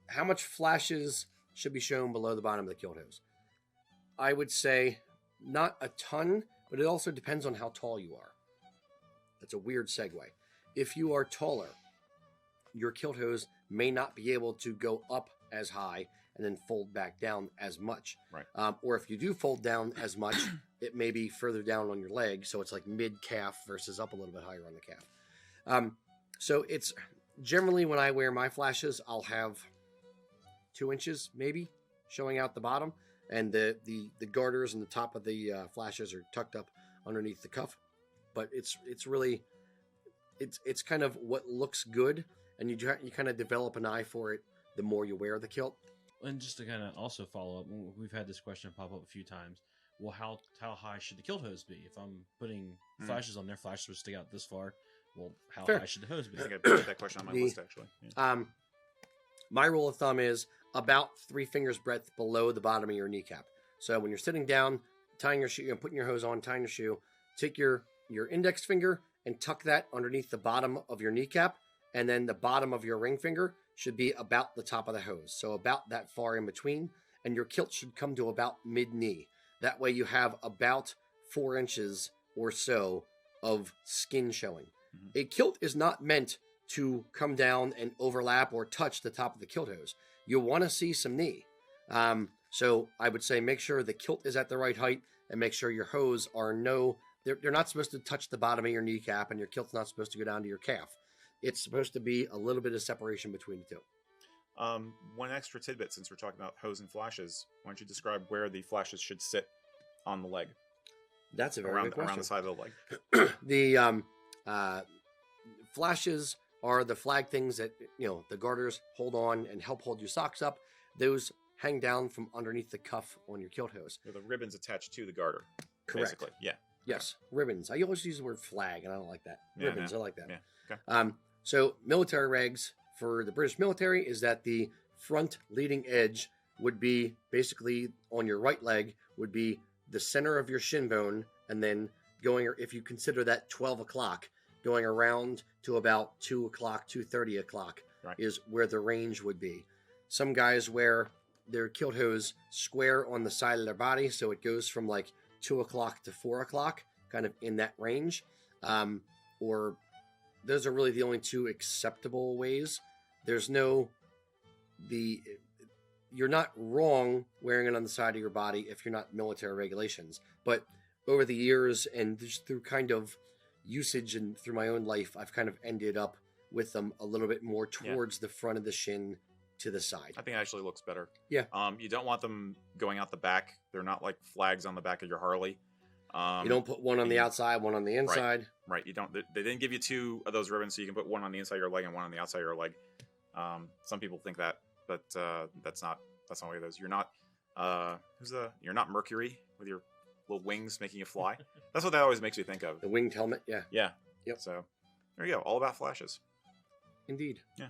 how much flashes should be shown below the bottom of the kilt hose? I would say not a ton, but it also depends on how tall you are. That's a weird segue. If you are taller, your kilt hose may not be able to go up as high and then fold back down as much. Right. Or if you do fold down as much, it may be further down on your leg, so it's like mid-calf versus up a little bit higher on the calf. So it's generally when I wear my flashes, I'll have 2 inches maybe showing out the bottom, and the garters and the top of the flashes are tucked up underneath the cuff. But it's really it's kind of what looks good, and you kind of develop an eye for it the more you wear the kilt. And just to kind of also follow up, we've had this question pop up a few times. Well, how high should the kilt hose be? If I'm putting flashes on there, flashes would stick out this far. Well, how high should the hose be? I think I put that question on my list, actually. Yeah. My rule of thumb is about 3 fingers breadth below the bottom of your kneecap. So when you're sitting down, tying your shoe, putting your hose on, tying your shoe, take your index finger and tuck that underneath the bottom of your kneecap, and then the bottom of your ring finger should be about the top of the hose. So about that far in between, and your kilt should come to about mid-knee. That way you have about 4 inches or so of skin showing. Mm-hmm. A kilt is not meant to come down and overlap or touch the top of the kilt hose. You want to see some knee. So I would say make sure the kilt is at the right height, and make sure your hose are they're not supposed to touch the bottom of your kneecap, and your kilt's not supposed to go down to your calf. It's supposed to be a little bit of separation between the two. One extra tidbit, since we're talking about hose and flashes, why don't you describe where the flashes should sit on the leg? That's a very good question. Around the side of the leg. The flashes are the flag things that, the garters hold on and help hold your socks up. Those hang down from underneath the cuff on your kilt hose. They're the ribbons attached to the garter. Correct. Basically. Yeah. Yes, ribbons. I always use the word flag, and I don't like that. Yeah, ribbons, I like that. Yeah. Okay. So military regs for the British military is that the front leading edge would be basically on your right leg would be the center of your shin bone, and then going, if you consider that 12 o'clock, going around to about 2 o'clock, 2:30 o'clock is where the range would be. Some guys wear their kilt hose square on the side of their body, so it goes from like 2 o'clock to 4 o'clock, kind of in that range. Or those are really the only two acceptable ways. You're not wrong wearing it on the side of your body if you're not military regulations. But over the years and just through kind of usage and through my own life, I've kind of ended up with them a little bit more towards the front of the shin to the side. I think it actually looks better. Yeah. You don't want them going out the back. They're not like flags on the back of your Harley. You don't put one on the outside, one on the inside. Right. You don't. They didn't give you 2 of those ribbons, so you can put one on the inside of your leg and one on the outside of your leg. Some people think that, but that's not the way it is. You're not. You're not Mercury with your little wings making you fly. That's what that always makes me think of. The winged helmet. Yeah. Yeah. Yep. So there you go. All about flashes. Indeed. Yeah.